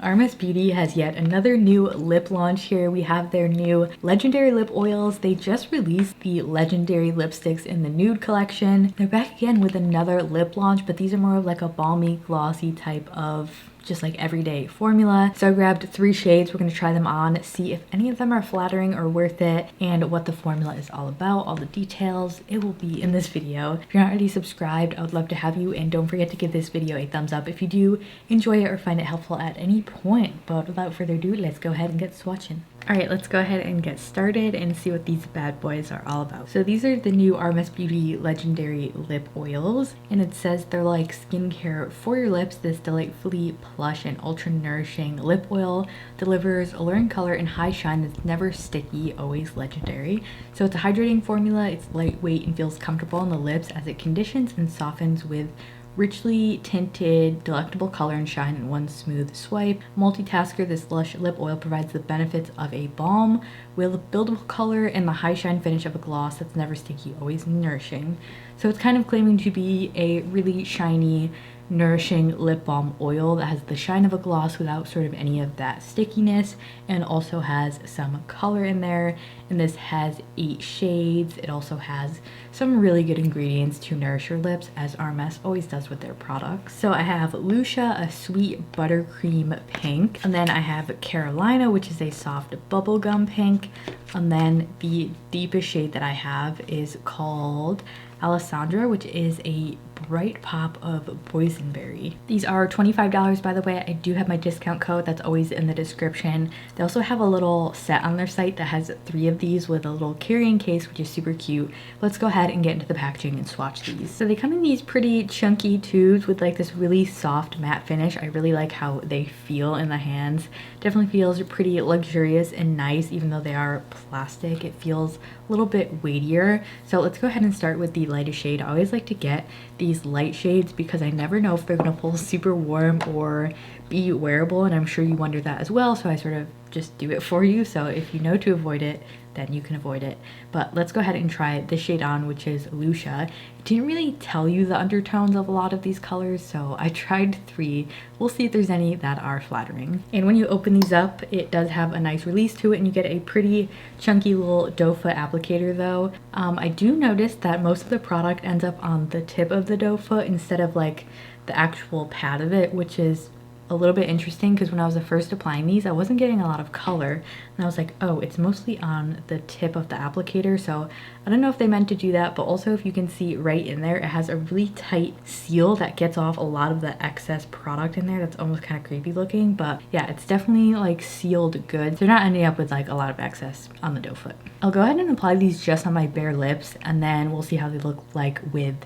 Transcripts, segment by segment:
RMS Beauty has yet another new lip launch here. We have their new Legendary lip oils. They just released the Legendary lipsticks in the nude collection. They're back again with another lip launch, but these are more of like a balmy, glossy type of just like everyday formula. So I grabbed 3 shades. We're going to try them on, see if any of them are flattering or worth it, and what the formula is all about. All the details, it will be in this video. If you're not already subscribed, I would love to have you, and don't forget to give this video a thumbs up if you do enjoy it or find it helpful at any point. But without further ado, let's go ahead and get swatching. Alright, let's go ahead and get started and see what these bad boys are all about. So these are the new RMS Beauty Legendary lip oils, and it says they're like skincare for your lips. This delightfully plush and ultra nourishing lip oil delivers alluring color and high shine that's never sticky, always legendary. So it's a hydrating formula, it's lightweight and feels comfortable on the lips as it conditions and softens with richly tinted, delectable color and shine in one smooth swipe. Multitasker, this lush lip oil provides the benefits of a balm with buildable color and the high shine finish of a gloss that's never sticky, always nourishing. So it's kind of claiming to be a really shiny, nourishing lip balm oil that has the shine of a gloss without sort of any of that stickiness, and also has some color in there. And this has 8 shades. It also has some really good ingredients to nourish your lips, as RMS always does with their products. So I have Lucia, a sweet buttercream pink, and then I have Karolina, which is a soft bubblegum pink, and then the deepest shade that I have is called Alessandra, which is a bright pop of boysenberry. These are $25, by the way. I do have my discount code that's always in the description. They also have a little set on their site that has 3 of these with a little carrying case, which is super cute. Let's go ahead and get into the packaging and swatch these. So they come in these pretty chunky tubes with like this really soft matte finish. I really like how they feel in the hands. Definitely feels pretty luxurious and nice, even though they are plastic. It feels a little bit weightier. So let's go ahead and start with the lightest shade. I always like to get these light shades because I never know if they're gonna pull super warm or be wearable, and I'm sure you wonder that as well, so I sort of just do it for you. So if you know to avoid it, then you can avoid it. But let's go ahead and try this shade on, which is Lucia. It didn't really tell you the undertones of a lot of these colors, so I tried 3. We'll see if there's any that are flattering. And when you open these up, it does have a nice release to it, and you get a pretty chunky little doe foot applicator though. I do notice that most of the product ends up on the tip of the doe foot instead of like the actual pad of it, which is a little bit interesting because when I was first applying these, I wasn't getting a lot of color, and I was like, oh, it's mostly on the tip of the applicator. So I don't know if they meant to do that, but also if you can see right in there, it has a really tight seal that gets off a lot of the excess product in there. That's almost kind of creepy looking, but yeah, it's definitely like sealed good. They're not ending up with like a lot of excess on the doe foot. I'll go ahead and apply these just on my bare lips, and then we'll see how they look like with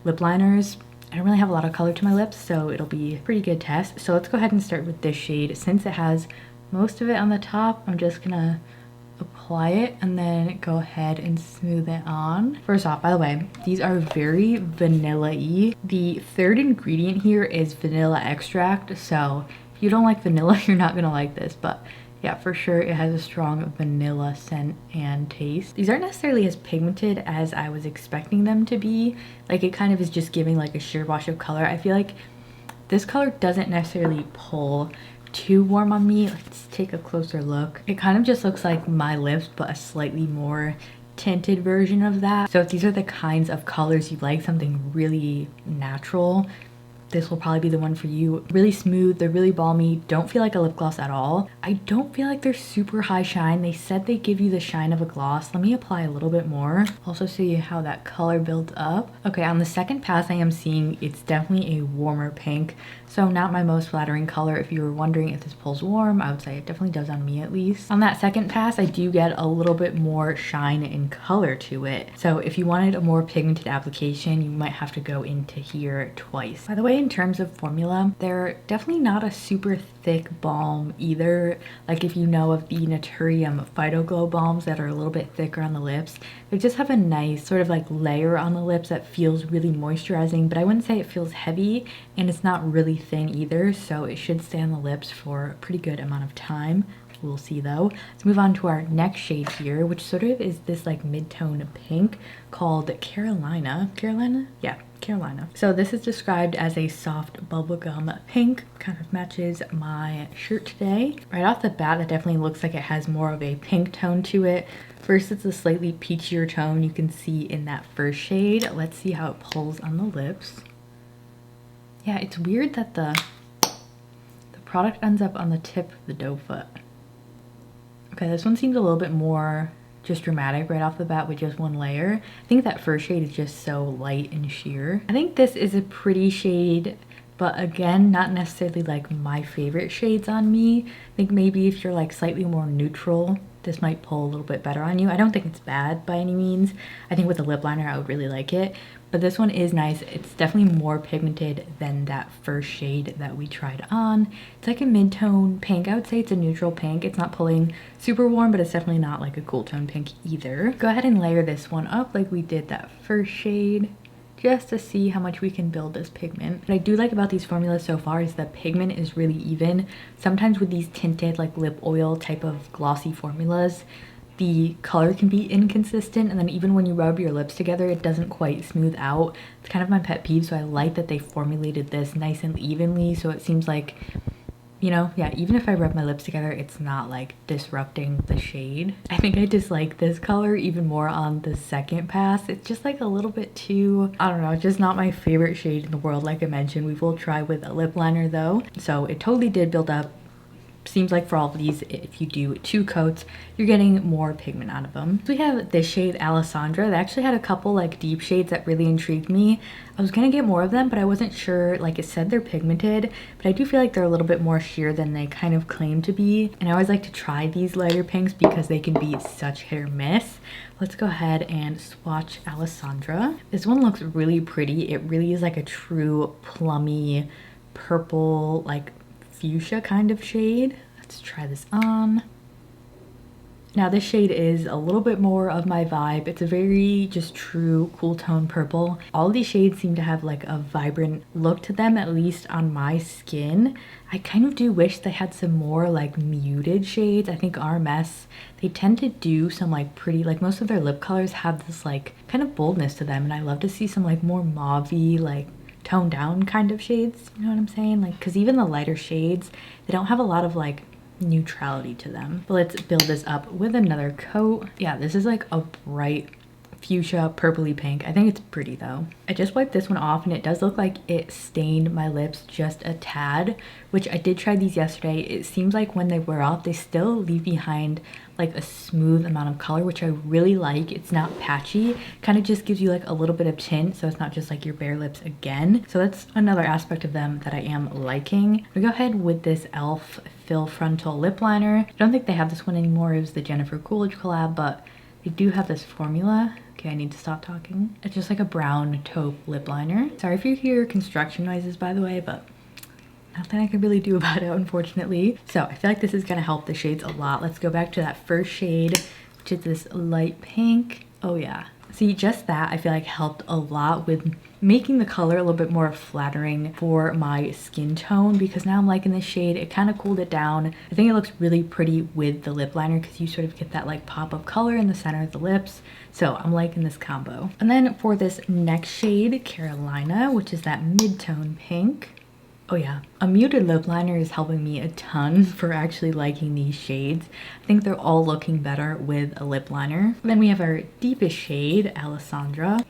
lip liners. I don't really have a lot of color to my lips, so it'll be a pretty good test. So let's go ahead and start with this shade. Since it has most of it on the top, I'm just gonna apply it and then go ahead and smooth it on. First off, by the way, these are very vanilla-y. The 3rd ingredient here is vanilla extract, so if you don't like vanilla, you're not gonna like this, but yeah, for sure it has a strong vanilla scent and taste. These aren't necessarily as pigmented as I was expecting them to be. Like, it kind of is just giving like a sheer wash of color. I feel like this color doesn't necessarily pull too warm on me. Let's take a closer look. It kind of just looks like my lips, but a slightly more tinted version of that. So if these are the kinds of colors you like, something really natural, this will probably be the one for you. Really smooth, they're really balmy, don't feel like a lip gloss at all. I don't feel like they're super high shine. They said they give you the shine of a gloss. Let me apply a little bit more. Also see how that color builds up. Okay, on the second pass I am seeing it's definitely a warmer pink. So not my most flattering color. If you were wondering if this pulls warm, I would say it definitely does on me at least. On that second pass, I do get a little bit more shine and color to it. So if you wanted a more pigmented application, you might have to go into here twice. By the way, in terms of formula, they're definitely not a super thick balm either. Like if you know of the Naturium Phyto Glow balms that are a little bit thicker on the lips, they just have a nice sort of like layer on the lips that feels really moisturizing, but I wouldn't say it feels heavy, and it's not really thin either, so it should stay on the lips for a pretty good amount of time. we'll see though. Let's move on to our next shade here, which sort of is this like mid-tone pink called Karolina. Karolina? Yeah, Karolina. So this is described as a soft bubblegum pink, kind of matches my shirt today. Right off the bat, it definitely looks like it has more of a pink tone to it. First, it's a slightly peachier tone you can see in that first shade. Let's see how it pulls on the lips. Yeah, it's weird that the product ends up on the tip of the doe foot. Okay, this one seems a little bit more just dramatic right off the bat with just one layer. I think that first shade is just so light and sheer. I think this is a pretty shade, but again, not necessarily like my favorite shades on me. I think maybe if you're like slightly more neutral, this might pull a little bit better on you. I don't think it's bad by any means. I think with a lip liner, I would really like it. But this one is nice. It's definitely more pigmented than that first shade that we tried on. It's like a mid-tone pink. I would say it's a neutral pink. It's not pulling super warm, but it's definitely not like a cool tone pink either. Go ahead and layer this one up like we did that first shade, just to see how much we can build this pigment. What I do like about these formulas so far is the pigment is really even. Sometimes with these tinted like lip oil type of glossy formulas, the color can be inconsistent, and then even when you rub your lips together, it doesn't quite smooth out. It's kind of my pet peeve, so I like that they formulated this nice and evenly, so it seems like, you know, yeah, even if I rub my lips together, it's not like disrupting the shade. I think I dislike this color even more on the second pass. It's just like a little bit too, I don't know, it's just not my favorite shade in the world. Like I mentioned, we will try with a lip liner though. So it totally did build up. Seems like for all of these, if you do 2 coats, you're getting more pigment out of them. So we have this shade Alessandra. They actually had a couple like deep shades that really intrigued me. I was gonna get more of them, but I wasn't sure. Like it said they're pigmented, but I do feel like they're a little bit more sheer than they kind of claim to be. And I always like to try these lighter pinks because they can be such hit or miss. Let's go ahead and swatch Alessandra. This one looks really pretty. It really is like a true plummy purple, like fuchsia kind of shade. Let's try this on. Now this shade is a little bit more of my vibe. It's a very just true cool tone purple. All of these shades seem to have like a vibrant look to them, at least on my skin. I kind of do wish they had some more like muted shades. I think RMS, they tend to do some like pretty, like most of their lip colors have this like kind of boldness to them, and I love to see some like more mauve-y, like toned down kind of shades, you know what I'm saying? Like, because even the lighter shades, they don't have a lot of like neutrality to them. But let's build this up with another coat. Yeah, this is like a bright fuchsia purpley pink. I think it's pretty though. I just wiped this one off and it does look like it stained my lips just a tad, which I did try these yesterday. It seems like when they wear off, they still leave behind like a smooth amount of color, which I really like. It's not patchy, kind of just gives you like a little bit of tint, so it's not just like your bare lips again. So that's another aspect of them that I am liking. We go ahead with this e.l.f. Fill Frontal Lip Liner. I don't think they have this one anymore. It was the Jennifer Coolidge collab, but they do have this formula. Okay, I need to stop talking. It's just like a brown taupe lip liner. Sorry if you hear construction noises, by the way, but nothing I can really do about it, unfortunately. So I feel like this is gonna help the shades a lot. Let's go back to that first shade, which is this light pink. Oh yeah. See, just that I feel like helped a lot with making the color a little bit more flattering for my skin tone, because now I'm liking this shade. It kind of cooled it down. I think it looks really pretty with the lip liner because you sort of get that like pop of color in the center of the lips. So I'm liking this combo. And then for this next shade, Karolina, which is that mid-tone pink. Oh yeah, a muted lip liner is helping me a ton for actually liking these shades. I think they're all looking better with a lip liner. Then we have our deepest shade, Alessandra.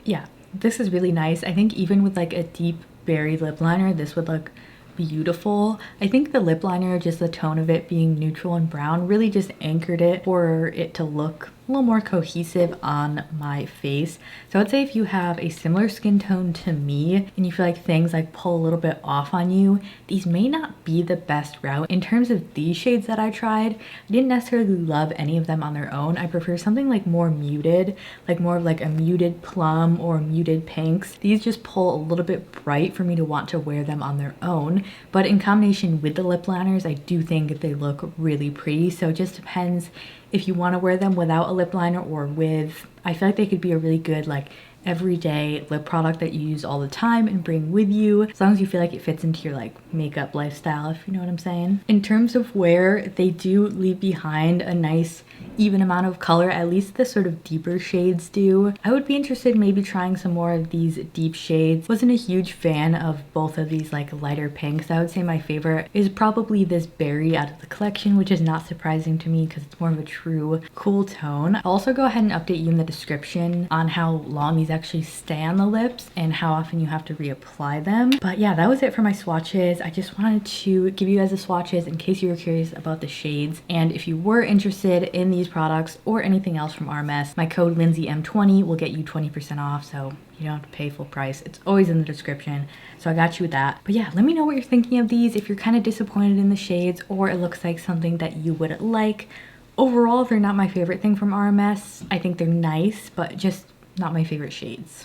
Yeah, this is really nice. I think even with like a deep berry lip liner, this would look beautiful. I think the lip liner, just the tone of it being neutral and brown, really just anchored it for it to look a little more cohesive on my face. So I'd say if you have a similar skin tone to me and you feel like things like pull a little bit off on you, these may not be the best route. In terms of these shades that I tried, I didn't necessarily love any of them on their own. I prefer something like more muted, like more of like a muted plum or muted pinks. These just pull a little bit bright for me to want to wear them on their own, but in combination with the lip liners, I do think they look really pretty. So it just depends if you want to wear them without a lip liner or with. I feel like they could be a really good like everyday lip product that you use all the time and bring with you, as long as you feel like it fits into your like makeup lifestyle, if you know what I'm saying. In terms of wear, they do leave behind a nice even amount of color, at least the sort of deeper shades do. I would be interested in maybe trying some more of these deep shades. Wasn't a huge fan of both of these like lighter pinks. I would say my favorite is probably this berry out of the collection, which is not surprising to me because it's more of a true cool tone. I'll also go ahead and update you in the description on how long these actually stay on the lips and how often you have to reapply them. But yeah, that was it for my swatches. I just wanted to give you guys the swatches in case you were curious about the shades. And if you were interested in these products or anything else from RMS, my code LindseyM20 will get you 20% off, so you don't have to pay full price. It's always in the description, so I got you with that. But yeah, let me know what you're thinking of these, if you're kind of disappointed in the shades or it looks like something that you would like. Overall, they're not my favorite thing from RMS. I think they're nice, but just not my favorite shades.